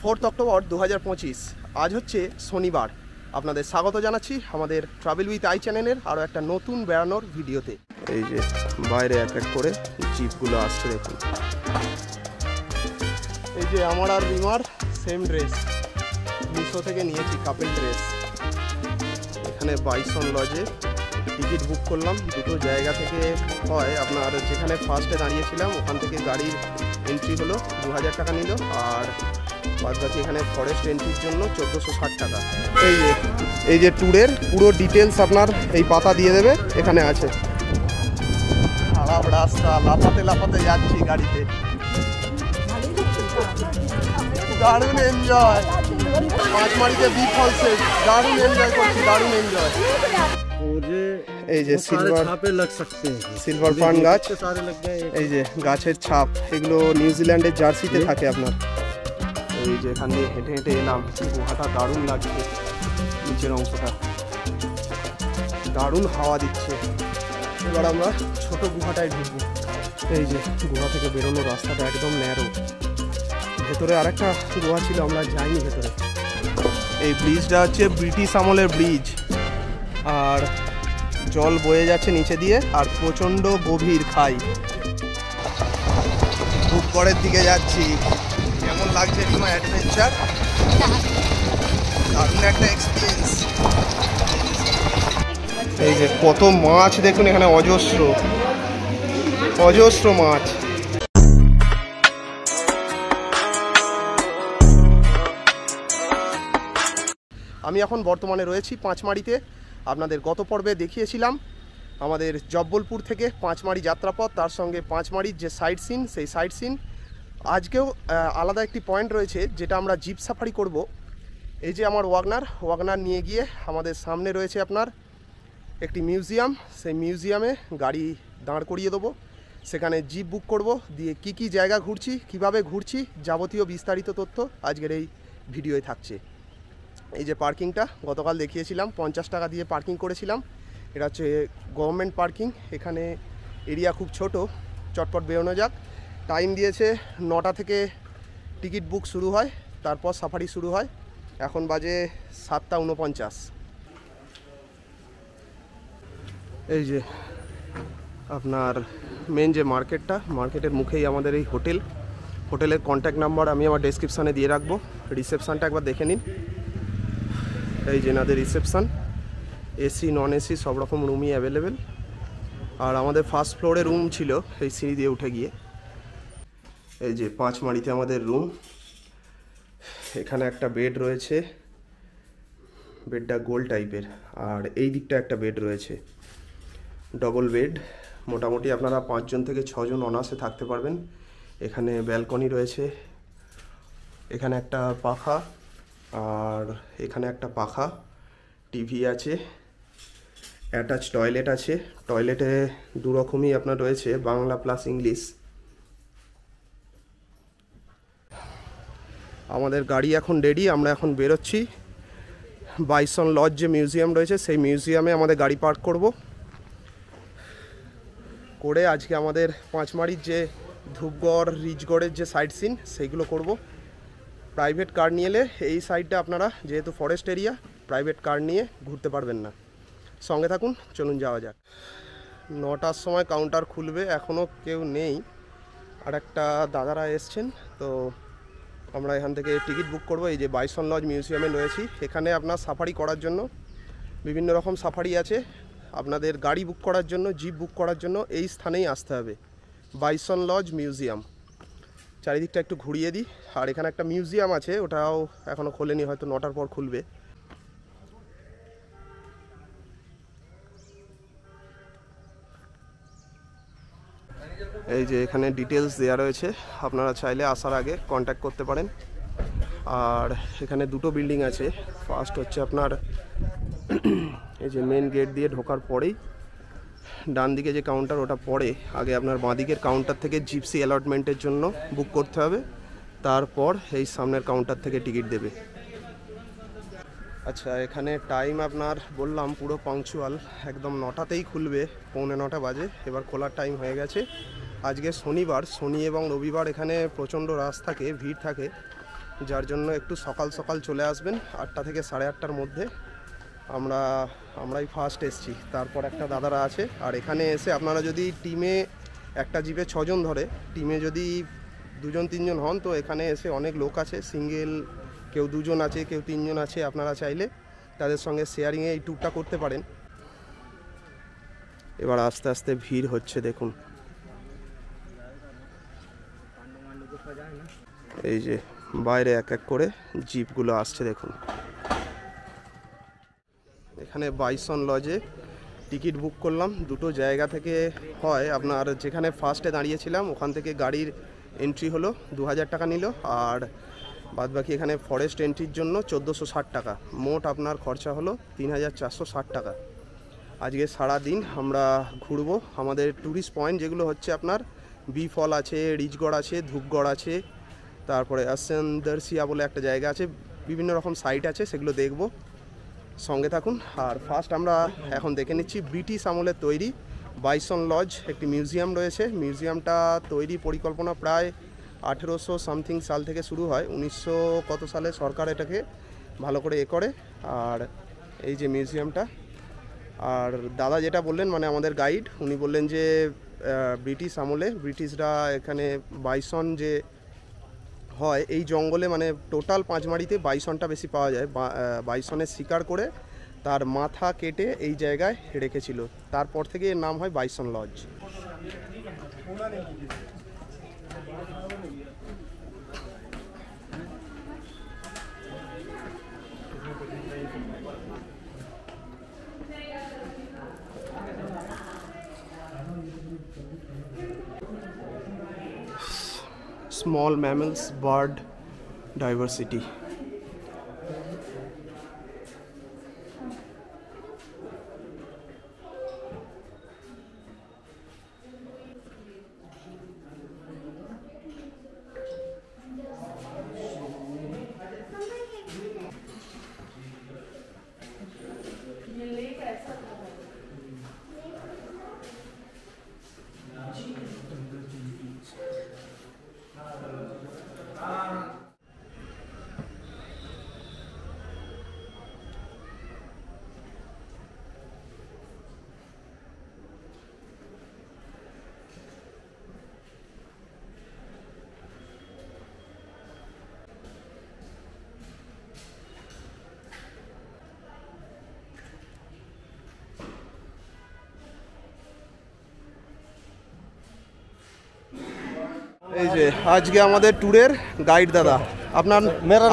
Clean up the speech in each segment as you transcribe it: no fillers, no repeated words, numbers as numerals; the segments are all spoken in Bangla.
4 অক্টোবর 2025। আজ হচ্ছে শনিবার। আপনাদের স্বাগত জানাচ্ছি আমাদের ট্রাভেল উইথ আই চ্যানেলের আরও একটা নতুন বেড়ানোর ভিডিওতে। এই যে বাইরে এক এক করে জিপগুলো আসছে দেখুন। এই যে আমার আর রিমার সেম ড্রেস, মিশো থেকে নিয়েছি কাপেল ড্রেস। এখানে বাইসন লজে টিকিট বুক করলাম। দুটো জায়গা থেকে হয়, আপনার যেখানে ফার্স্টে দাঁড়িয়েছিলাম ওখান থেকে গাড়ির এন্ট্রি হলো 2000 টাকা নিল, আর বাদ বাকি এখানে ফরেস্ট এন্ট্রির জন্য 1460 টাকা। এই যে ট্যুরের পুরো ডিটেলস আপনার এই পাতা দিয়ে দেবে, এখানে আছে। খারাপ রাস্তা, লাফাতে লাফাতে যাচ্ছি গাড়িতে, দারুণ এনজয়। পাঁচমারিতে বি ফলসে দারুণ এনজয় করছি, দারুণ এনজয়। এই যে সিলভার ফার্ন গাছ, এই যে গাছের ছাপ, এগুলো নিউজিল্যান্ডের জার্সিতে থাকে আপনার। এই যে এখান দিয়ে হেঁটে হেঁটে এলাম, গুহাটা দারুণ লাগছে, নিচের অংশটা দারুণ হাওয়া দিচ্ছে। এবার আমরা ছোট গুহাটায় ঢুকবো। এই যে গুহা থেকে বেরোনোর রাস্তাটা একদম ন্যারো। ভেতরে আরেকটা গুহা ছিল, আমরা যাইনি ভেতরে। এই ব্রিজটা হচ্ছে ব্রিটিশ আমলের ব্রিজ, আর জল বয়ে যাচ্ছে নিচে দিয়ে, আর প্রচণ্ড গভীর খাই। ধূপগড়ের দিকে যাচ্ছি। কেমন লাগছে রিমা অ্যাডভেঞ্চার? দারুণ একটা এক্সপিরিয়েন্স। এই যে কত মাছ দেখুন এখানে, অজস্র অজস্র মাছ। আমি এখন বর্তমানে রয়েছি পাঁচমারিতে। আপনাদের গত পর্বে দেখিয়েছিলাম আমাদের জব্বলপুর থেকে পাঁচমারি যাত্রাপথ, তার সঙ্গে পাঁচমারির যে সাইট সিন, সেই সাইট সিন। আজকেও আলাদা একটি পয়েন্ট রয়েছে যেটা আমরা জিপ সাফারি করব। এই যে আমার ওয়াগনার নিয়ে গিয়ে আমাদের সামনে রয়েছে আপনার একটি মিউজিয়াম। সেই মিউজিয়ামে গাড়ি দাঁড় করিয়ে দেবো, সেখানে জিপ বুক করব, দিয়ে কি কি জায়গা ঘুরছি, কিভাবে ঘুরছি, যাবতীয় বিস্তারিত তথ্য আজকের এই ভিডিওয়ে থাকছে। এই যে পার্কিংটা গতকাল দেখিয়েছিলাম, 50 টাকা দিয়ে পার্কিং করেছিলাম। এটা হচ্ছে গভর্নমেন্ট পার্কিং। এখানে এরিয়া খুব ছোট, চটপট বেরোনো যাক। টাইম দিয়েছে 9টা থেকে টিকিট বুক শুরু হয়, তারপর সাফারি শুরু হয়। এখন বাজে 7:49। এই যে আপনার মেন যে মার্কেটের মুখেই আমাদের এই হোটেলের কন্ট্যাক্ট নাম্বার আমি আমার ডেসক্রিপশানে দিয়ে রাখবো। রিসেপশানটা একবার দেখে নিন। এই যে এনাদের রিসেপশান, এসি নন এসি সব রকম রুমই অ্যাভেলেবেল। আর আমাদের ফার্স্ট ফ্লোরে রুম ছিল, এই সিঁড়ি দিয়ে উঠে গিয়ে। এই যে পাঁচমারিতে আমাদের রুম। এখানে একটা বেড রয়েছে, বেডটা গোল টাইপের, আর এই দিকটা একটা বেড রয়েছে, ডবল বেড। মোটামুটি আপনারা 5 জন থেকে 6 জন অনায়াসে থাকতে পারবেন। এখানে ব্যালকনি রয়েছে, এখানে একটা পাখা, আর এখানে একটা পাখা, টিভি আছে, অ্যাটাচ টয়লেট আছে। টয়লেটে দু রকমই আপনার রয়েছে, বাংলা প্লাস ইংলিশ। আমাদের গাড়ি এখন রেডি, আমরা এখন বেরোচ্ছি। বাইসন লজ যে মিউজিয়াম রয়েছে, সেই মিউজিয়ামে আমাদের গাড়ি পার্ক করে আজকে আমাদের পাঁচমারির যে ধূপগড় রিজগড়ের যে সাইট সিন সেইগুলো করব। প্রাইভেট কার নিয়ে এলে এই সাইডটা আপনারা, যেহেতু ফরেস্ট এরিয়া, প্রাইভেট কার নিয়ে ঘুরতে পারবেন না। সঙ্গে থাকুন, চলুন যাওয়া যাক। 9টার সময় কাউন্টার খুলবে, এখনও কেউ নেই। আর একটা দাদারা এসছেন, তো আমরা এখান থেকে টিকিট বুক করব। এই যে বাইসন লজ মিউজিয়ামে রয়েছি, এখানে আপনার সাফারি করার জন্য বিভিন্ন রকম সাফারি আছে। আপনাদের গাড়ি বুক করার জন্য, জিপ বুক করার জন্য এই স্থানেই আসতে হবে, বাইসন লজ মিউজিয়াম। চারিদিকটা একটু ঘুরিয়ে দিই। আর এখানে একটা মিউজিয়াম আছে, ওটাও এখনও খোলেনি, হয়তো 9টার পর খুলবে। এই যে এখানে ডিটেলস দেওয়া রয়েছে, আপনারা চাইলে আসার আগে কন্ট্যাক্ট করতে পারেন। আর এখানে দুটো বিল্ডিং আছে। ফার্স্ট হচ্ছে আপনার এই যে মেন গেট দিয়ে ঢোকার পরেই ডান দিকে যে কাউন্টার, ওটা পরে। আগে আপনার বাঁ দিকের কাউন্টার থেকে জিপসি অ্যালটমেন্টের জন্য বুক করতে হবে, তারপর এই সামনের কাউন্টার থেকে টিকিট দেবে। আচ্ছা, এখানে টাইম আপনার বললাম পুরো পাংচুয়াল, একদম 9টাতেই খুলবে, 9:45 বাজে। এবার খোলার টাইম হয়ে গেছে। আজকে শনিবার, শনি এবং রবিবার এখানে প্রচণ্ড রাশ থাকে, ভিড় থাকে। যার জন্য একটু সকাল সকাল চলে আসবেন, 8টা থেকে 8:30টার মধ্যে। আমরাই ফার্স্ট এসছি, তারপর একটা দাদারা আছে। আর এখানে এসে আপনারা যদি টিমে, একটা জিপে 6 জন ধরে, টিমে যদি 2 জন 3 জন হন, তো এখানে এসে অনেক লোক আছে, সিঙ্গেল কেউ 2 জন আছে, কেউ 3 জন আছে, আপনারা চাইলে তাদের সঙ্গে শেয়ারিংয়ে এই ট্যুরটা করতে পারেন। এবার আস্তে আস্তে ভিড় হচ্ছে, দেখুন এই যে বাইরে এক এক করে জিপগুলো আসছে, দেখুন। এখানে বাইসন লজে টিকিট বুক করলাম, 2টো জায়গা থেকে হয়। আপনার যেখানে ফার্স্টে দাঁড়িয়েছিলাম ওখান থেকে গাড়ির এন্ট্রি হলো 2000 টাকা নিল, আর বাদবাকি এখানে ফরেস্ট এন্ট্রির জন্য 1460 টাকা। মোট আপনার খরচা হলো 3460 টাকা। আজকে সারা দিন আমরা ঘুরবো। আমাদের ট্যুরিস্ট পয়েন্ট যেগুলো হচ্ছে আপনার বি ফল আছে, রিচগড় আছে, ধূপগড় আছে, তারপরে আসেনদারসিয়া বলে একটা জায়গা আছে, বিভিন্ন রকম সাইট আছে, সেগুলো দেখব। সঙ্গে থাকুন। আর ফার্স্ট আমরা এখন দেখে নিচ্ছি ব্রিটিশ আমলের তৈরি বাইসন লজ, একটি মিউজিয়াম রয়েছে। মিউজিয়ামটা তৈরি পরিকল্পনা প্রায় 1800 সামথিং সাল থেকে শুরু হয়, 1900 কত সালে সরকার এটাকে ভালো করে করে। আর এই যে মিউজিয়ামটা। আর দাদা যেটা বললেন, মানে আমাদের গাইড, উনি বললেন যে ব্রিটিশ আমলে ব্রিটিশরা এখানে বাইসন যে হয় এই জঙ্গলে, মানে টোটাল পাঁচমারিতে বাইসনটা বেশি পাওয়া যায়। বাইসনের শিকার করে তার মাথা কেটে এই জায়গায় রেখেছিল, তারপর থেকে এর নাম হয় Bison Lodge. Small mammals, bird diversity. এই যে আজকে আমাদের ট্যুরের গাইড দাদা, আপনার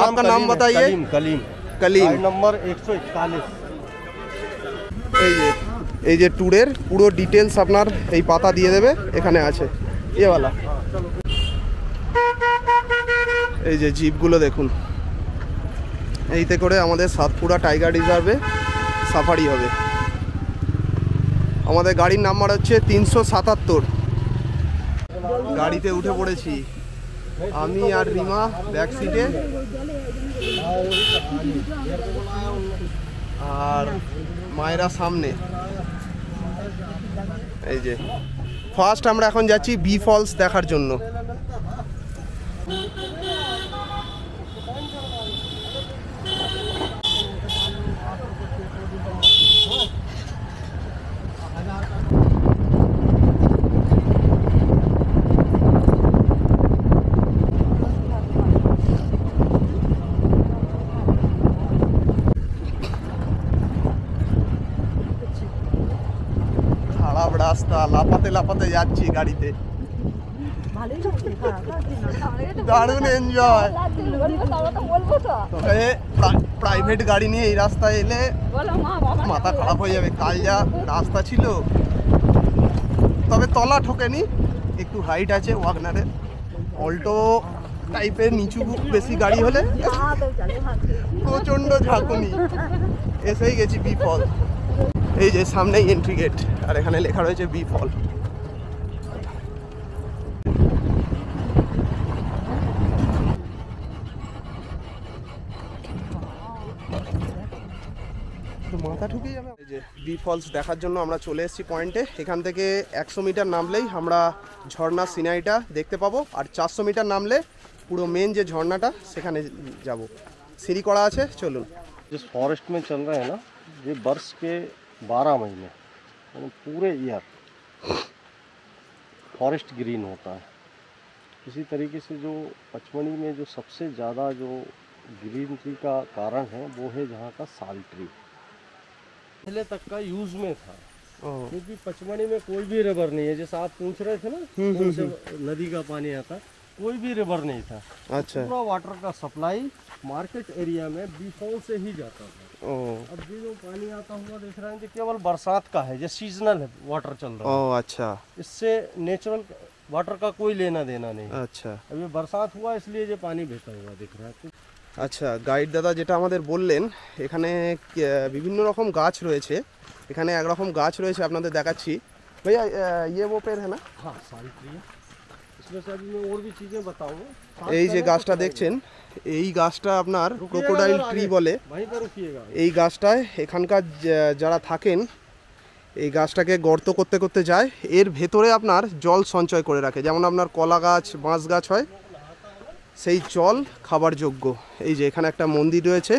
আপনার নাম बताइए। कलीम कलीम नंबर 141। এই যে ট্যুরের পুরো ডিটেলস আপনার এই পাতা দিয়ে দেবে, এখানে আছে এওয়ালা। এই যে জিপগুলো দেখুন, এইতে করে আমাদের সাতপুরা টাইগার রিজার্ভে সাফারি হবে। আমাদের গাড়ির নাম্বার হচ্ছে 377। গাড়িতে উঠে পড়েছি, আমি আর রিমা ব্যাক সিটে, আর মায়েরা সামনে। এই যে ফার্স্ট আমরা এখন যাচ্ছি বি ফলস দেখার জন্য। রাস্তা লাফাতে লাফাতে যাচ্ছি গাড়িতে, দারুণ এনজয়। তবে প্রাইভেট গাড়ি নিয়ে এই রাস্তায় এলে মাথা খারাপ হয়ে যাবে, কাল যা রাস্তা ছিল। তবে তলা ঠোকেনি, একটু হাইট আছে ওয়াগনারের। অল্টো টাইপের নিচু বেশি গাড়ি হলে প্রচণ্ড ঝাঁকুনি। এসেই গেছি বি ফল। এই যে সামনেই এন্ট্রি গেট, আর এখানে লেখা রয়েছে বি ফল। মাথা ঠুকেই যাবে। এই যে বি ফলস দেখার জন্য আমরা চলে এসেছি পয়েন্টে। এখান থেকে 100 মিটার নামলেই আমরা ঝর্ণার সিনারিটা দেখতে পাবো, আর 400 মিটার নামলে পুরো মেন যে ঝর্ণাটা সেখানে যাব। সিঁড়ি করা আছে, চলুন। जिस फॉरेस्ट में चल रहे हैं ना, ये वर्ष के 12 महीने पूरे ईयर फॉरेस्ट ग्रीन होता है। इसी तरीके से जो पचमणी में जो सबसे ज़्यादा जो ग्रीनरी का कारण है वो है जहाँ का साल ट्री। पहले तक का यूज़ में था, क्योंकि पचमणी में कोई भी रिवर नहीं है। जैसे आप पूछ रहे थे ना कौन से नदी का पानी आता, कोई भी रिवर नहीं था। अच्छा, पूरा वाटर का सप्लाई मार्केट एरिया में बी फॉल से ही जाता था। अब भी जो पानी आता हुआ देख रहे हैं कि केवल बरसात का है, जो सीजनल है वाटर चल रहा है। अच्छा, इससे नेचुरल वाटर का कोई लेना देना नहीं। अच्छा, अभी बरसात हुआ इसलिए ये पानी बहता हुआ दिख रहा है। আচ্ছা, গাইড দাদা যেটা আমাদের বললেন, এখানে বিভিন্ন রকম গাছ রয়েছে। এখানে একরকম গাছ রয়েছে, আপনাদের দেখাচ্ছি। ভাইয়া ये वो पेड़ है ना? हाँ, सारी ट्री है। इसमें से अभी मैं और भी चीज़ें बताऊंगा। এই যে গাছটা দেখছেন, এই গাছটা আপনার ক্রোকোডাইল ট্রি বলে। वहीं पर रुकिएगा। এই গাছটায় এখানকার যারা থাকেন এই গাছটাকে গর্ত করতে করতে যায়, এর ভেতরে আপনার জল সঞ্চয় করে রাখে। যেমন আপনার কলা গাছ, বাঁশ গাছ হয়, সেই জল খাবার যোগ্য। এই যে এখানে একটা মন্দির রয়েছে।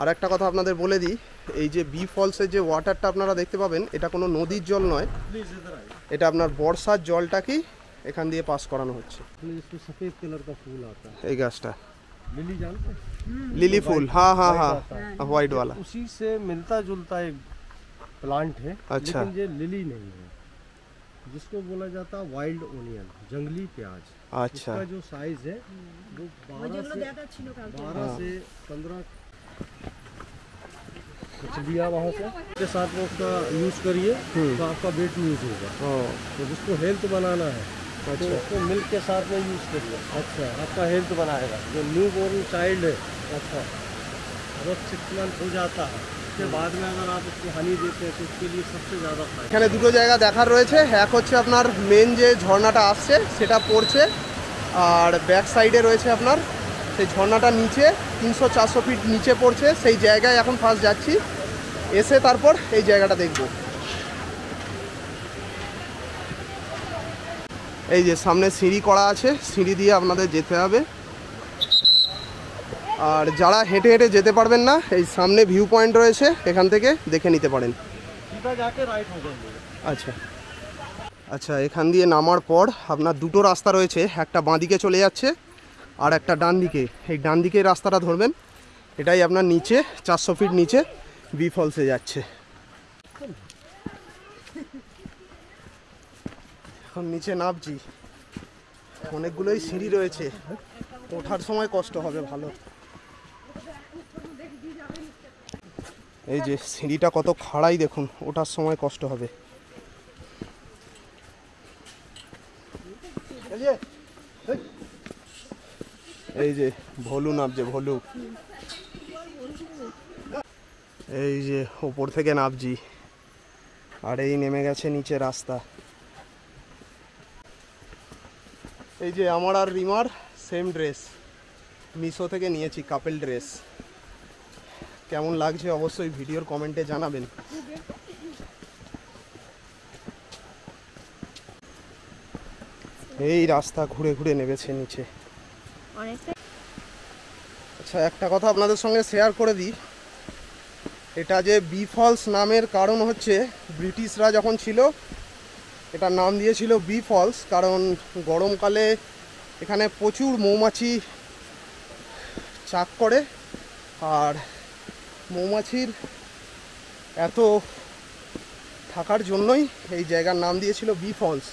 আর একটা কথা আপনাদের বলে দিই, এই যে বি ফলসের যে ওয়াটারটা আপনারা দেখতে পাবেন, এটা কোনো নদীর জল নয়, এটা আপনার বর্ষার জলটাকেই এখান দিয়ে পাস করানো হচ্ছে। सफेद कलर का फूल आता है, এই গাছটা लिली जानते हैं? लिली फूल, हाँ हाँ हाँ, व्हाइट वाला। उसी से मिलता जुलता एक प्लांट है। अच्छा। लेकिन ये लिली नहीं है, जिसको बोला जाता है वाइल्ड ओनियन, जंगली प्याज। अच्छा, इसका जो साइज है वो 12 से 15 कुछ लिया वहाँ से के साथ में उसका यूज़ करिए तो आपका वेट लूज होगा। तो जिसको हेल्थ बनाना है तो उसको मिल्क के साथ में यूज़ करिए। अच्छा, आपका हेल्थ बनाएगा। जो न्यू बॉर्न चाइल्ड है, अच्छा, अगर 6 मंथ हो जाता है, उसके बाद में अगर आप उसको हनी देते हैं तो उसके लिए सबसे ज़्यादा फायदा। এখানে দুটো জায়গা দেখার রয়েছে। এক হচ্ছে আপনার মেন যে ঝর্ণাটা আসছে সেটা পড়ছে, আর ব্যাক সাইডে রয়েছে আপনার সেই ঝর্ণাটা নিচে 300-400 ফিট নিচে পড়ছে। সেই জায়গায় এখন ফার্স্ট যাচ্ছি, এসে তারপর এই জায়গাটা দেখব। এই যে সামনে সিঁড়ি করা আছে, সিঁড়ি দিয়ে আপনাদের যেতে হবে। আর যারা হেঁটে হেঁটে যেতে পারবেন না, এই সামনে ভিউ পয়েন্ট রয়েছে, এখান থেকে দেখে নিতে পারেন। सीधा जाके राइट हो जाएंगे। আচ্ছা আচ্ছা, এখান দিয়ে নামার পর আপনার দুটো রাস্তা রয়েছে, একটা বাঁ দিকে চলে যাচ্ছে আর একটা ডান দিকে। এই ডান দিকে রাস্তাটা ধরবেন, এটাই আপনার নিচে 400 ফিট নিচে বি ফলসে যাচ্ছে। এখন নিচে নামছি, অনেকগুলোই সিঁড়ি রয়েছে, ওঠার সময় কষ্ট হবে ভালো। এই যে সিঁড়িটা কত খাড়াই দেখুন, ওঠার সময় কষ্ট হবে। এই যে ভলু নামছে, ভলু। এই যে ওপর থেকে নামছি, আর এই নেমে গেছে নিচে রাস্তা। এই যে আমার আর রিমার সেম ড্রেস, মিশো থেকে নিয়েছি, কাপেল ড্রেস। কেমন লাগছে অবশ্যই ভিডিওর কমেন্টে জানাবেন। এই রাস্তা ঘুরে ঘুরে নেমেছে নিচে। আচ্ছা, একটা কথা আপনাদের সঙ্গে শেয়ার করে দিই, এটা যে বি ফলস নামের কারণ হচ্ছে, ব্রিটিশরা যখন ছিল এটার নাম দিয়েছিল বি ফলস, কারণ গরমকালে এখানে প্রচুর মৌমাছি চাক করে, আর মৌমাছির এত থাকার জন্যই এই জায়গার নাম দিয়েছিল বি ফলস।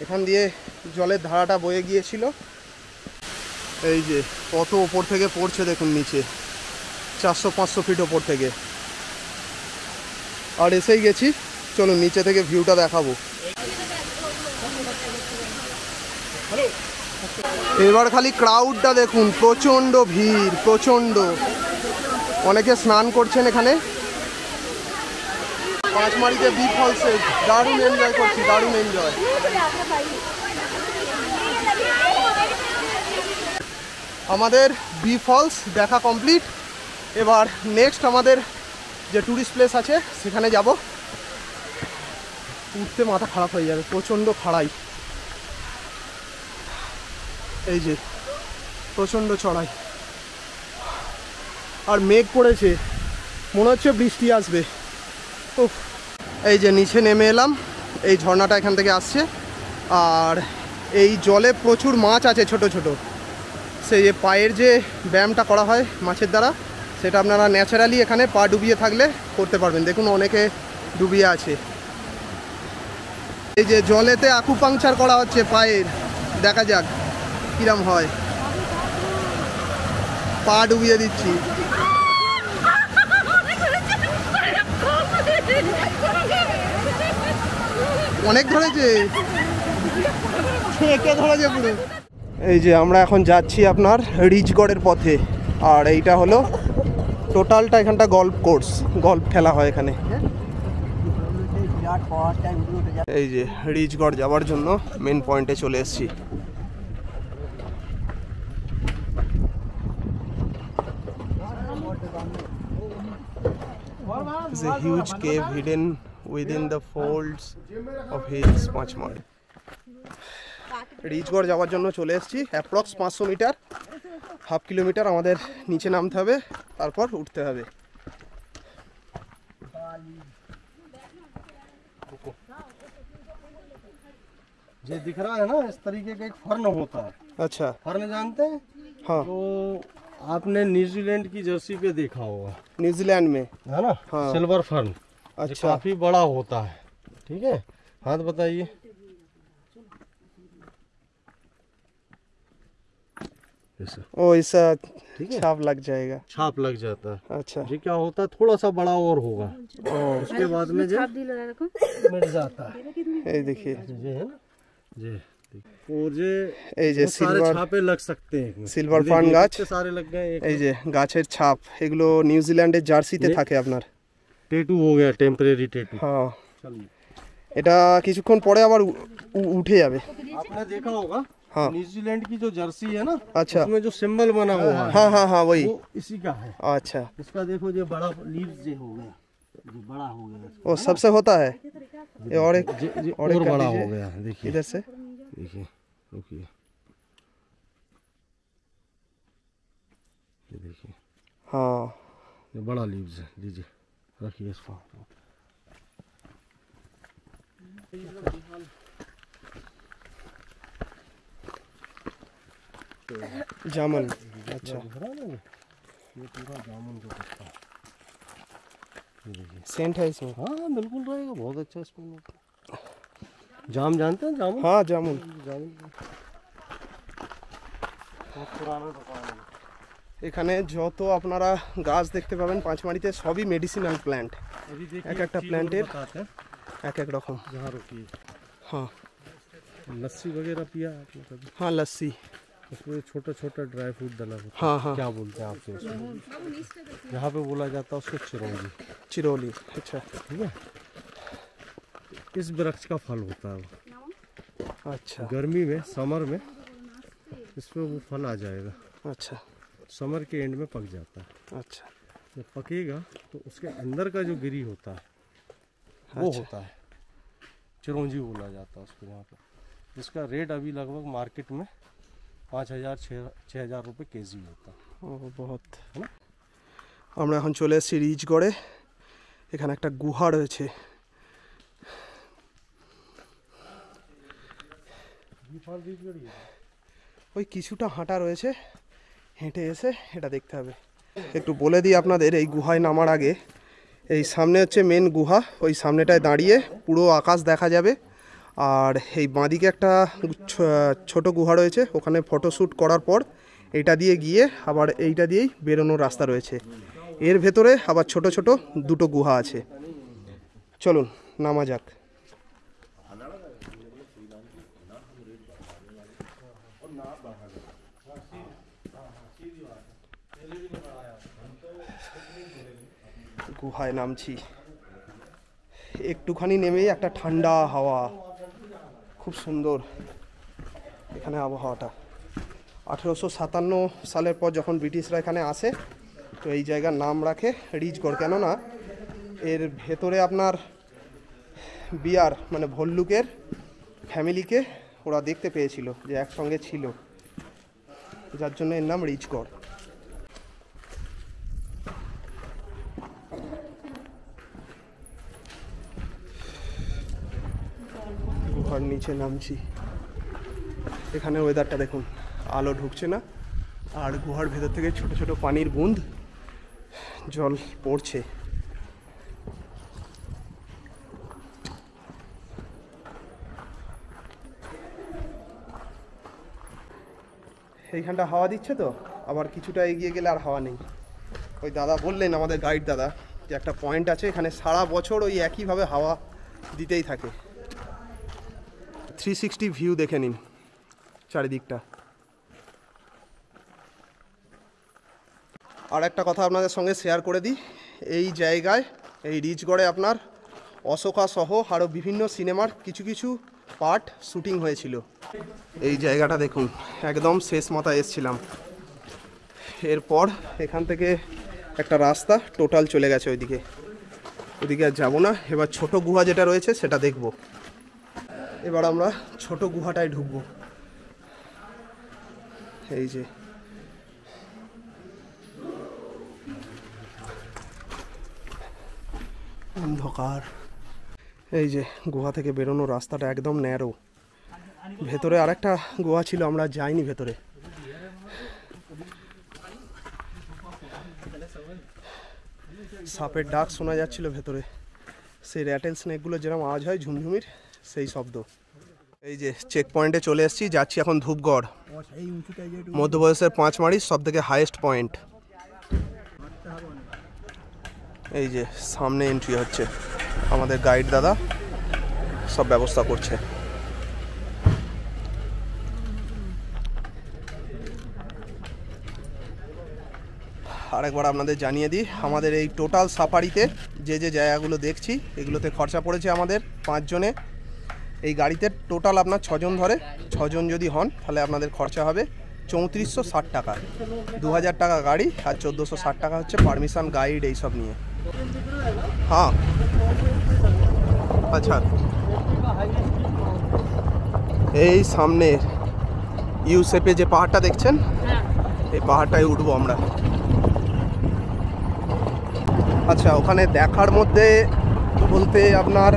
এখান দিয়ে জলের ধারাটা বয়ে গিয়েছিল। এই যে কত ওপর থেকে পড়ছে দেখুন নিচে, 400-500 ফিট ওপর থেকে। আর এসেই গেছি, চলুন নিচে থেকে ভিউটা দেখাবো। এবার খালি ক্রাউডটা দেখুন, প্রচণ্ড ভিড়, প্রচণ্ড। অনেকে স্নান করছেন এখানে পাঁচমারিতে বি ফলসে। দারুণ এনজয় করছি, দারুণ এনজয়। আমাদের বি ফলস দেখা কমপ্লিট। এবার নেক্সট আমাদের যে ট্যুরিস্ট প্লেস আছে সেখানে যাব। উঠতে মাথা খারাপ হয়ে যাবে, প্রচণ্ড খাড়াই। এই যে প্রচণ্ড চড়াই, আর মেঘ পড়েছে, মনে হচ্ছে বৃষ্টি আসবে। উফ, এই যে নিচে নেমে এলাম, এই ঝর্ণাটা এখান থেকে আসছে, আর এই জলে প্রচুর মাছ আছে ছোট ছোট। সেই যে পায়ের যে ব্যায়ামটা করা হয় মাছের দ্বারা, সেটা আপনারা ন্যাচারালি এখানে পা ডুবিয়ে থাকলে করতে পারবেন। দেখুন অনেকে ডুবিয়ে আছে। এই যে জলেতে আকুপাংচার করা হচ্ছে পায়ের, দেখা যাক কিরম হয়। পা ডুবিয়ে দিচ্ছি। অনেক ধরেছে, ধরেছে পুরো। এই যে আমরা এখন যাচ্ছি আপনার রিচগড়ের পথে, আর এইটা হলো টোটালটা এখানটা গল্ফ কোর্স, গল্ফ খেলা হয় এখানে। এই যে রিচগড় যাওয়ার জন্য মেন পয়েন্টে চলে এসেছি। It's a huge cave hidden within the folds of hills Panchmadi. রিচগড় যাওয়ার জন্য চলে এসেছি। অ্যাপ্রক্স 500 মিটার, হাফ কিলোমিটার আমাদের নিচে নামতে হবে, তারপর উঠতে হবে। ये दिख रहा है ना, इस तरीके का एक फर्न होता है। अच्छा, फर्न जानते हैं? हाँ। तो आपने न्यूजीलैंड की जर्सी पे देखा होगा, न्यूजीलैंड में, है ना? हाँ। Silver fern. अच्छा, काफी बड़ा होता है। ठीक है, हाथ बताइए। ओ ऐसा ठीक है, छाप लग जाएगा। छाप लग जाता है। अच्छा, ये क्या होता है, थोड़ा सा बड़ा और होगा, उसके बाद में जो मिट जाता है। ये देखिए, ये है ना, ये और ये এই যে सारे সিলভার छापे लग सकते हैं। সিলভার ফার্ন গাছ, सारे लग गए। এই যে গাছের ছাপ, এগুলো নিউজিল্যান্ডের জার্সিতে থাকে আপনার। टेटू हो गया, टेम्परेरी टेटू। হ্যাঁ, चलिए, এটা কিছুক্ষণ পরে আবার উঠে যাবে। आपने देखा होगा, हाँ। न्यूजीलैंड की जो जर्सी है ना, अच्छा, उसमें जो सिंबल बना हुआ है, हाँ हाँ हाँ वही। वो इसी का है। अच्छा, इसका देखो, ये बड़ा लीव्स जो हो गया, जो बड़ा हो गया, वो सबसे होता है ये। और एक और एक कर बड़ा दीजिए हो गया, देखिए इधर से। देखिए, रुकिए, ये देखिए, हाँ, ये बड़ा लीव्स है। लीजिए, रखिए इसको। जामुन। अच्छा, दिख रहा है ना, ये पूरा जामुन का पत्ता है। ये देखिए, सेंट है इसमें। हाँ बिल्कुल रहेगा, बहुत अच्छा स्मेल होता है। जाम जानते हैं, जामुन? हाँ, जामुन। जामुन बहुत पुराना दुकान है। এখানে যত আপনারা গাছ দেখতে পাবেন পাঁচমারিতে, সবই মেডিসিনাল প্ল্যান্ট। अभी देखिए, एक একটা প্ল্যান্টের बताते हैं, এক এক রকম। जहाँ रुकिए। हाँ लस्सी वगैरह पिया आपने कभी? हाँ, लस्सी। उसमें छोटा छोटा ड्राई फ्रूट डला होता है। हाँ हाँ, क्या बोलते हैं आपके उसमें? यहाँ पे बोला जाता है उसको चिरौंजी। चिरौली। अच्छा ठीक है, इस वृक्ष का फल होता है वो। अच्छा गर्मी में, समर में इसमें वो फल आ जाएगा। अच्छा समर के एंड में पक जाता है। अच्छा जब पकेगा तो उसके अंदर का जो गिरी होता है वो अच्छा। होता है चिरौंजी बोला जाता है उसको यहाँ पर। इसका रेट अभी लगभग मार्केट में 5,000-6,000 रुपये केजी होता है। ও বহুত। है ना? আমরা এখন চলে এসেছি রিচগড়ে। এখানে একটা গুহা রয়েছে। ওই কিছুটা হাঁটা রয়েছে, হেঁটে এসে এটা দেখতে হবে। একটু বলে দিই আপনাদের, এই গুহায় নামার আগে এই সামনে হচ্ছে মেন গুহা, ওই সামনেটায় দাঁড়িয়ে পুরো আকাশ দেখা যাবে। আর এই বাঁদিকে একটা ছোট গুহা রয়েছে, ওখানে ফটোশ্যুট করার পর এইটা দিয়ে গিয়ে আবার এইটা দিয়েই বেরোনোর রাস্তা রয়েছে। এর ভেতরে আবার ছোট ছোট দুটো গুহা আছে। চলুন নামা যাক। গুহায় নামছি, একটুখানি নেমেই একটা ঠান্ডা হাওয়া, খুব সুন্দর এখানে আবহাওয়াটা। 1857 সালের পর যখন ব্রিটিশরা এখানে আসে, তো এই জায়গার নাম রাখে রিচগড়। কেননা এর ভেতরে আপনার বিয়ার মানে ভল্লুকের ফ্যামিলিকে ওরা দেখতে পেয়েছিল যে একসঙ্গে ছিল, যার জন্য এর নাম রিচগড়। গুহার নিচে নামছি। এখানে ওয়েদারটা দেখুন, আলো ঢুকছে না আর গুহার ভেতর থেকে ছোট ছোট পানির বুঁদ জল পড়ছে। এইখানটা হাওয়া দিচ্ছে তো, আবার কিছুটা এগিয়ে গেলে আর হাওয়া নেই। ওই দাদা বললেন, আমাদের গাইড দাদা, যে একটা পয়েন্ট আছে এখানে সারা বছর ওই একইভাবে হাওয়া দিতেই থাকে। 360 ভিউ দেখে নিন চারিদিকটা। আর একটা কথা আপনাদের সঙ্গে শেয়ার করে দিই, এই জায়গায় এই রিচগড়ে আপনার অশোকা সহ আরও বিভিন্ন সিনেমার কিছু কিছু পার্ট শ্যুটিং হয়েছিল। এই জায়গাটা দেখুন, একদম শেষ মাথায় এসছিলাম। এরপর এখান থেকে একটা রাস্তা টোটাল চলে গেছে ওইদিকে, ওইদিকে আর যাবো না। এবার ছোট গুহা যেটা রয়েছে সেটা দেখব। এবার আমরা ছোট গুহাটায় ঢুকবো। এই যে অন্ধকার, এই যে গুহা থেকে বেরোনোর রাস্তাটা একদম ন্যারো। ভেতরে আরেকটা গুহা ছিল, আমরা যাইনি ভেতরে। সাপের ডাক শোনা যাচ্ছিল ভেতরে, সেই র্যাটেল স্নেকগুলো যেরকম আওয়াজ হয় ঝুমঝুমির, সেই শব্দ। এই যে চেক পয়েন্টে চলে এসেছি, যাচ্ছি এখন ধূপগড়, মধ্যপ্রদেশের পাঁচমারির সব থেকে হাইয়েস্ট পয়েন্ট। এই যে সামনে এন্ট্রি হচ্ছে, আমাদের গাইড দাদা সব ব্যবস্থা করছে। আরেকবার আপনাদের জানিয়ে দিই, আমাদের এই টোটাল সাফারিতে যে যে জায়গাগুলো দেখছি এগুলোতে খরচা পড়েছে আমাদের 5 জনে। এই গাড়িতে টোটাল আপনার 6 জন ধরে, 6 জন যদি হন তাহলে আপনাদের খরচা হবে 3460 টাকা। 2000 টাকা গাড়ি আর 1460 টাকা হচ্ছে পারমিশন, গাইড এইসব নিয়ে। হ্যাঁ আচ্ছা, এই সামনে ইউসেপে যে পাহাড়টা দেখছেন, এই পাহাড়টায় উঠবো আমরা। আচ্ছা, ওখানে দেখার মধ্যে বলতে আপনার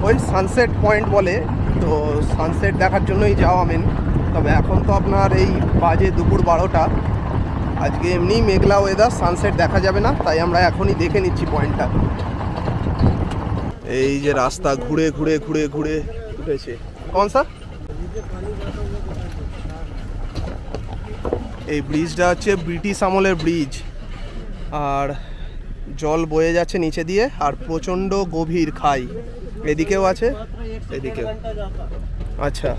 ওই সানসেট পয়েন্ট বলে, তো সানসেট দেখার জন্যই যাওয়া মেন। তবে এখন তো আপনার এই বাজে দুপুর 12টা, আজকে এমনি মেঘলা ওয়েদার, সানসেট দেখা যাবে না, তাই আমরা এখনই দেখে নিচ্ছি পয়েন্টটা। এই যে রাস্তা ঘুরে ঘুরে ঘুরে ঘুরে উঠেছে। কোন স্যার? এই ব্রিজটা হচ্ছে ব্রিটিশ আমলের ব্রিজ, আর জল বয়ে যাচ্ছে নিচে দিয়ে, আর প্রচণ্ড গভীর খাই। এদিকেও আছে, এদিকেও। আচ্ছা,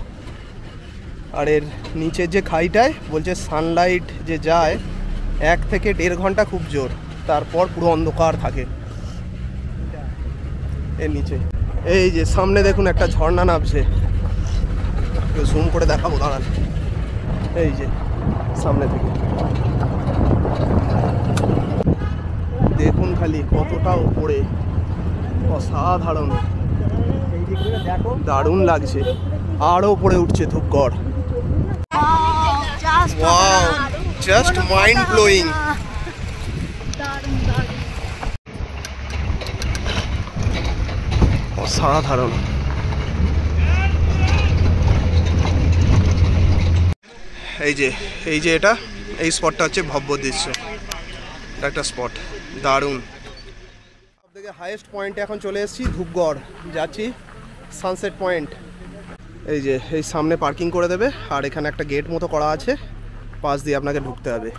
আর এর নিচের যে খাইটায় বলছে সানলাইট যে যায় 1 থেকে 1.5 ঘন্টা খুব জোর, তারপর পুরো অন্ধকার থাকে এর নিচে। এই যে সামনে দেখুন একটা ঝর্ণা নামছে, জুম করে দেখাবো দাঁড়ান। এই যে সামনে থেকে দেখুন খালি কতটা উপরে, অসাধারণ, দারুণ লাগছে। আরও উপরে উঠছে Dhupgarh. Wow, just mind blowing. অসাধারণ। এই যে এটা, এই স্পটটা হচ্ছে ভব্য দৃশ্য, একটা স্পট, দারুণ। সবথেকে হাইয়েস্ট পয়েন্টে এখন চলে এসেছি, ধূপগড় যাচ্ছি, সানসেট পয়েন্ট। এই যে এই সামনে পার্কিং করে দেবে, আর এখানে একটা গেট মতো করা আছে, পাশ দিয়ে আপনাকে ঢুকতে হবে।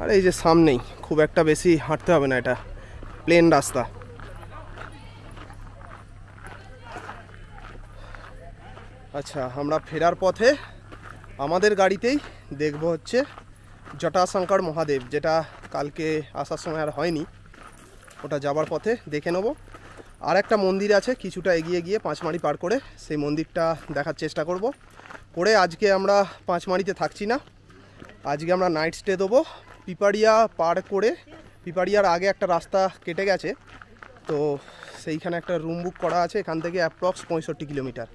আর এই যে সামনেই, খুব একটা বেশি হাঁটতে হবে না, এটা প্লেন রাস্তা। আচ্ছা, আমরা ফেরার পথে আমাদের গাড়িতেই দেখব হচ্ছে জটাশঙ্কর মহাদেব, যেটা কালকে আসার সময় আর হয়নি, ওটা যাবার পথে দেখে নেব। আর একটা মন্দির আছে কিছুটা এগিয়ে গিয়ে, পাঁচমারি পার করে, সেই মন্দিরটা দেখার চেষ্টা করব করে। আজকে আমরা পাঁচমারিতে থাকছি না, আজকে আমরা নাইট স্টে দেবো পিপাড়িয়া পার করে। পিপাড়িয়ার আগে একটা রাস্তা কেটে গেছে, তো সেইখানে একটা রুম বুক করা আছে, এখান থেকে অ্যাপ্রক্স 65 কিলোমিটার,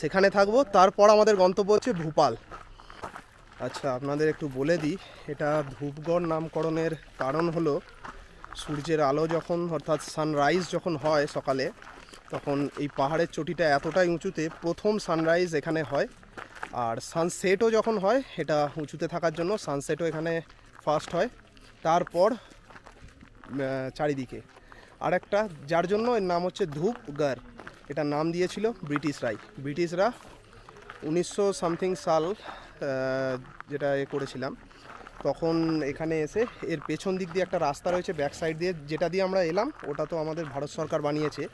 সেখানে থাকবো। তারপর আমাদের গন্তব্য হচ্ছে ভূপাল। আচ্ছা, আপনাদের একটু বলে দিই, এটা ধূপগড় নামকরণের কারণ হলো সূর্যের আলো যখন, অর্থাৎ সানরাইজ যখন হয় সকালে, তখন এই পাহাড়ের চটিটা এতটাই উঁচুতে প্রথম সানরাইজ এখানে হয়। আর সানসেটও যখন হয়, এটা উঁচুতে থাকার জন্য সানসেটও এখানে ফার্স্ট হয়, তারপর চারিদিকে। আর একটা যার জন্য এর নাম হচ্ছে ধূপগড়, এটার নাম দিয়েছিল ব্রিটিশরা 1900 সামথিং সাল যেটা করেছিলাম, তখন এখানে এসে এর পেছন দিক দিয়ে একটা রাস্তা রয়েছে ব্যাক সাইড দিয়ে, যেটা দিয়ে আমরা এলাম ওটা তো আমাদের ভারত সরকার বানিয়েছে।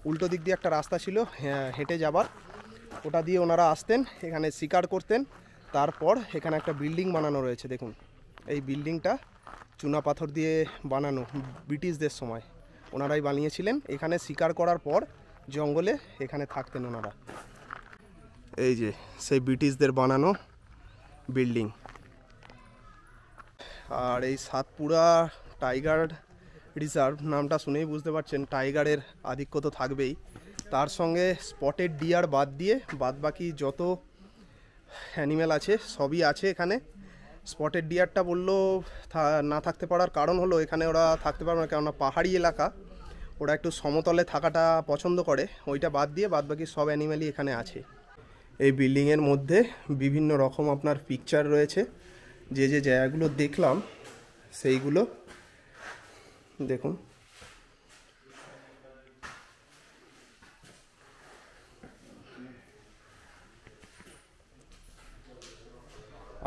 উল্টো দিক দিয়ে একটা রাস্তা ছিল হেঁটে যাবার, ওটা দিয়ে ওনারা আসতেন, এখানে শিকার করতেন। তারপর এখানে একটা বিল্ডিং বানানো রয়েছে, দেখুন এই বিল্ডিংটা চুনা পাথর দিয়ে বানানো, ব্রিটিশদের সময় ওনারাই বানিয়েছিলেন। এখানে শিকার করার পর জঙ্গলে এখানে থাকতেন ওনারা। এই যে সেই ব্রিটিশদের বানানো বিল্ডিং। আর এই সাতপুরা টাইগার রিজার্ভ নামটা শুনেই বুঝতে পারছেন টাইগারের আধিক্য তো থাকবেই, তার সঙ্গে স্পটেড ডিয়ার বাদ দিয়ে বাদ বাকি যত অ্যানিম্যাল আছে সবই আছে এখানে। স্পটেড ডিয়ারটা বললো না থাকতে পারার কারণ হলো এখানে ওরা থাকতে পারবে না, কেননা পাহাড়ি এলাকা, ওরা একটু সমতলে থাকাটা পছন্দ করে। ওইটা বাদ দিয়ে বাদ বাকি সব অ্যানিম্যালই এখানে আছে। এই বিল্ডিংয়ের মধ্যে বিভিন্ন রকম আপনার পিকচার রয়েছে, যে যে জায়গাগুলো দেখলাম সেইগুলো দেখুন।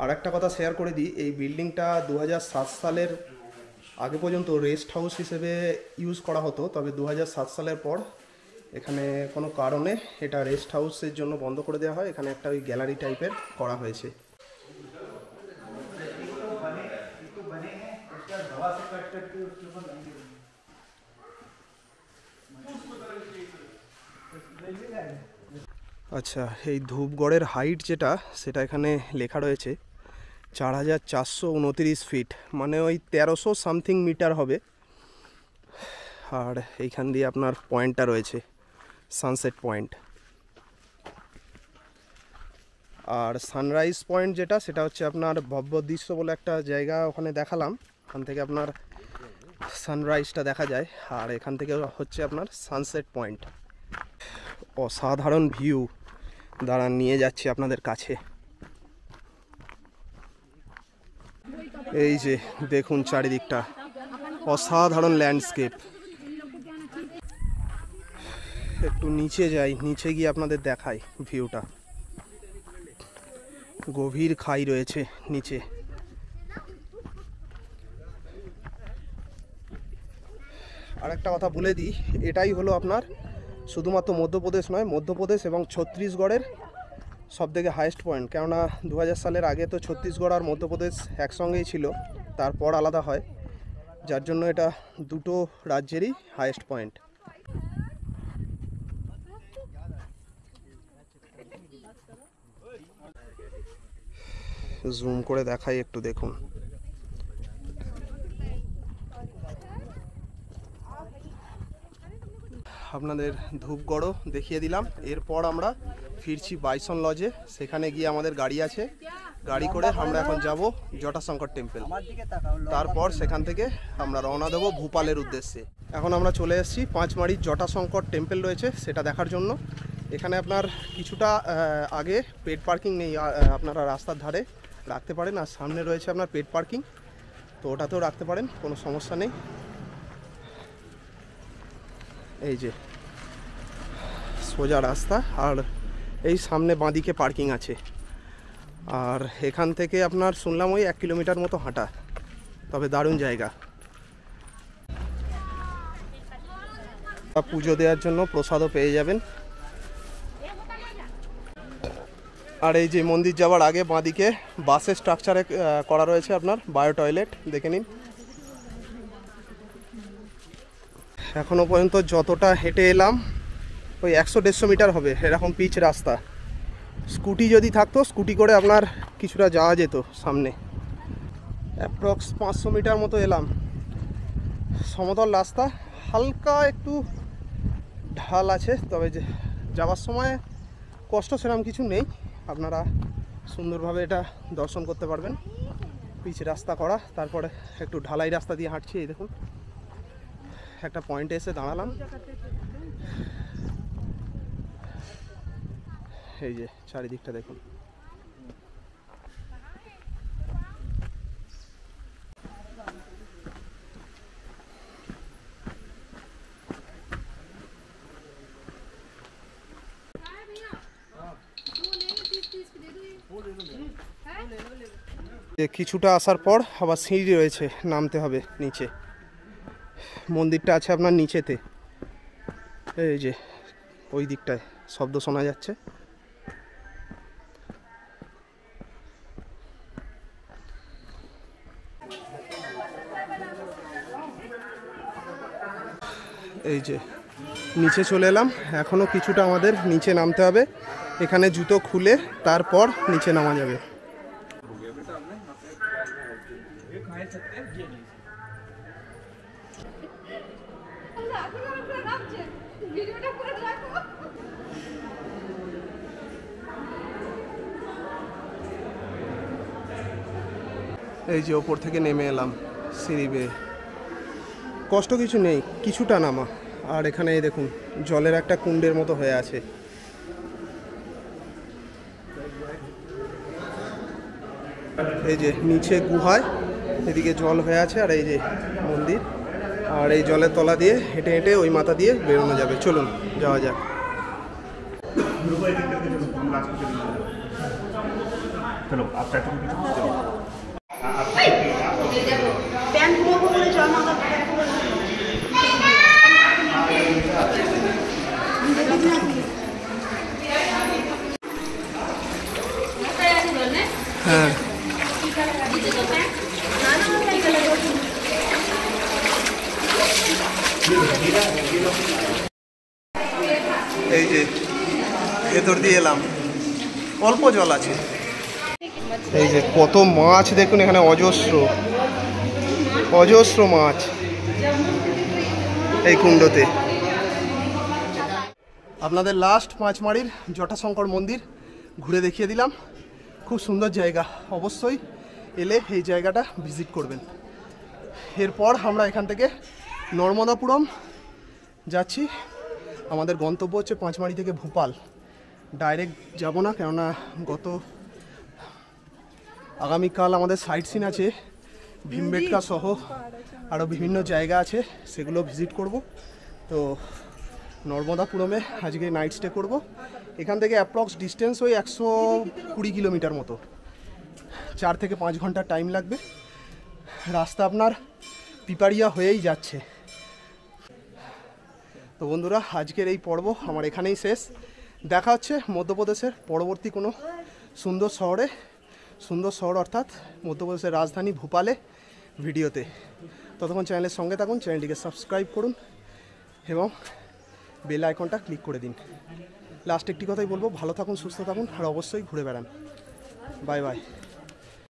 আর একটা কথা শেয়ার করে দিই, এই বিল্ডিংটা 2007 সালের আগে পর্যন্ত রেস্ট হাউস হিসেবে ইউজ করা হতো, তবে 2007 সালের পর এখানে কোনো কারণে এটা রেস্ট হাউসের জন্য বন্ধ করে দেওয়া হয়। এখানে একটা ওই গ্যালারি টাইপের করা হয়েছে। আচ্ছা, এই ধূপগড়ের হাইট যেটা, সেটা এখানে লেখা রয়েছে 4429 ফিট, মানে ওই 1300 সামথিং মিটার হবে। আর এইখান দিয়ে আপনার পয়েন্টটা রয়েছে সানসেট পয়েন্ট। আর সানরাইজ পয়েন্ট যেটা, সেটা হচ্ছে আপনার ভব্য দৃশ্য বলে একটা জায়গা ওখানে দেখালাম, ওখান থেকে আপনার সানরাইজটা দেখা যায়। আর এখান থেকে হচ্ছে আপনার সানসেট পয়েন্ট। অসাধারণ ভিউ, দাঁড়ান নিয়ে যাচ্ছি আপনাদের কাছে। এই যে দেখুন চারিদিকটা, অসাধারণ ল্যান্ডস্কেপ। একটু নিচে যাই, নিচে গিয়ে আপনাদের দেখাই ভিউটা। গভীর খাই রয়েছে নিচে। আর একটা কথা বলে দিই, এটাই হলো আপনার শুধুমাত্র মধ্যপ্রদেশ নয়, মধ্যপ্রদেশ এবং ছত্তিশগড়ের সবথেকে হাইয়েস্ট পয়েন্ট। কেননা 2000 সালের আগে তো ছত্তিশগড় আর মধ্যপ্রদেশ একসঙ্গেই ছিল, তারপর আলাদা হয়, যার জন্য এটা দুটো রাজ্যেরই হাইয়েস্ট পয়েন্ট। জুম করে দেখাই একটু, দেখুন আপনাদের ধূপগড়ও দেখিয়ে দিলাম। এরপর আমরা ফিরছি বাইসন লজে, সেখানে গিয়ে আমাদের গাড়ি আছে, গাড়ি করে আমরা এখন যাব জটাশঙ্কর টেম্পল। তারপর সেখান থেকে আমরা রওনা দেবো ভূপালের উদ্দেশ্যে। এখন আমরা চলে এসেছি পাঁচমারির জটাশঙ্কর টেম্পল রয়েছে সেটা দেখার জন্য। এখানে আপনার কিছুটা আগে পেড পার্কিং নেই, আপনারা রাস্তার ধারে রাখতে পারেন, আর সামনে রয়েছে আপনার পেড পার্কিং, তো ওটাতেও রাখতে পারেন, কোনো সমস্যা নেই। এই যে সোজা রাস্তা, আর এই সামনে বাঁদিকে পার্কিং আছে। আর এখান থেকে আপনার শুনলাম ওই 1 কিলোমিটার মতো হাঁটা, তবে দারুণ জায়গা। পুজো দেওয়ার জন্য প্রসাদও পেয়ে যাবেন। আর এই যে মন্দির যাওয়ার আগে বাঁদিকে বাসের স্ট্রাকচারে করা রয়েছে আপনার বায়ো টয়লেট, দেখে নিন। এখনও পর্যন্ত যতটা হেঁটে এলাম ওই 100-150 মিটার হবে, এরকম পিচ রাস্তা। স্কুটি যদি থাকতো, স্কুটি করে আপনার কিছুটা যাওয়া যেত সামনে। অ্যাপ্রক্স 500 মিটার মতো এলাম। সমতল রাস্তা, হালকা একটু ঢাল আছে, তবে যে যাওয়ার সময় কষ্ট সেরকম কিছু নেই, আপনারা সুন্দরভাবে এটা দর্শন করতে পারবেন। পিচ রাস্তা করা, তারপরে একটু ঢালাই রাস্তা দিয়ে হাঁটছি। এই দেখুন একটা পয়েন্টে এসে দাঁড়ালাম, এই যে চারিদিকটা দেখুন। কিছুটা আসার পর আবার সিঁড়ি রয়েছে, নামতে হবে নিচে। মন্দিরটা আছে আপনার নিচেতে, এই যে ওই দিকটায় শব্দ শোনা যাচ্ছে। এই যে নিচে চলে এলাম, এখনও কিছুটা আমাদের নিচে নামতে হবে। এখানে জুতো খুলে তারপর নিচে নামা যাবে। এই যে ওপর থেকে নেমে এলাম সিঁড়ি বেয়ে, কষ্ট কিছু নেই, কিছুটা নামা। আর এখানে এই দেখুন জলের একটা কুণ্ডের মতো হয়ে আছে। এই যে নিচে গুহায় এদিকে জল হয়ে আছে, আর এই যে মন্দির, আর এই জলের তলা দিয়ে হেঁটে হেঁটে ওই মাথা দিয়ে বেরোনো যাবে। চলুন যাওয়া যাক। चलो आप হ্যাঁ এই যে ভেতর দিয়ে এলাম, অল্প জল আছে। এই যে কত মাছ দেখুন এখানে, অজস্র অজস্র মাছ এই কুণ্ডতে। আপনাদের লাস্ট মাছমারির জটাশঙ্কর মন্দির ঘুরে দেখিয়ে দিলাম, খুব সুন্দর জায়গা, অবশ্যই এলে এই জায়গাটা ভিজিট করবেন। এরপর আমরা এখান থেকে নর্মদাপুরম যাচ্ছি, আমাদের গন্তব্য হচ্ছে পাঁচমারি থেকে ভোপাল। ডাইরেক্ট যাব না, কেননা আগামীকাল আমাদের সাইট সিন আছে, ভীমবেটকা সহ আরও বিভিন্ন জায়গা আছে, সেগুলো ভিজিট করব। তো নর্মদাপুরমে আজকে নাইট স্টে করব। এখান থেকে অ্যাপ্রক্স ডিস্টেন্স ওই 120 কিলোমিটার মতো, 4 থেকে 5 ঘন্টা টাইম লাগবে। রাস্তা আপনার পিপাড়িয়া হয়েই যাচ্ছে। তো বন্ধুরা, আজকের এই পর্ব আমার এখানেই শেষ। দেখা হচ্ছে মধ্যপ্রদেশের পরবর্তী কোনো সুন্দর শহর অর্থাৎ মধ্যপ্রদেশের রাজধানী ভোপালে ভিডিওতে। ততক্ষণ চ্যানেলের সঙ্গে থাকুন, চ্যানেলটিকে সাবস্ক্রাইব করুন এবং বেল আইকনটা ক্লিক করে দিন। লাস্ট একটি কথাই বলবো, ভালো থাকুন, সুস্থ থাকুন, আর অবশ্যই ঘুরে বেড়ান। Bye bye.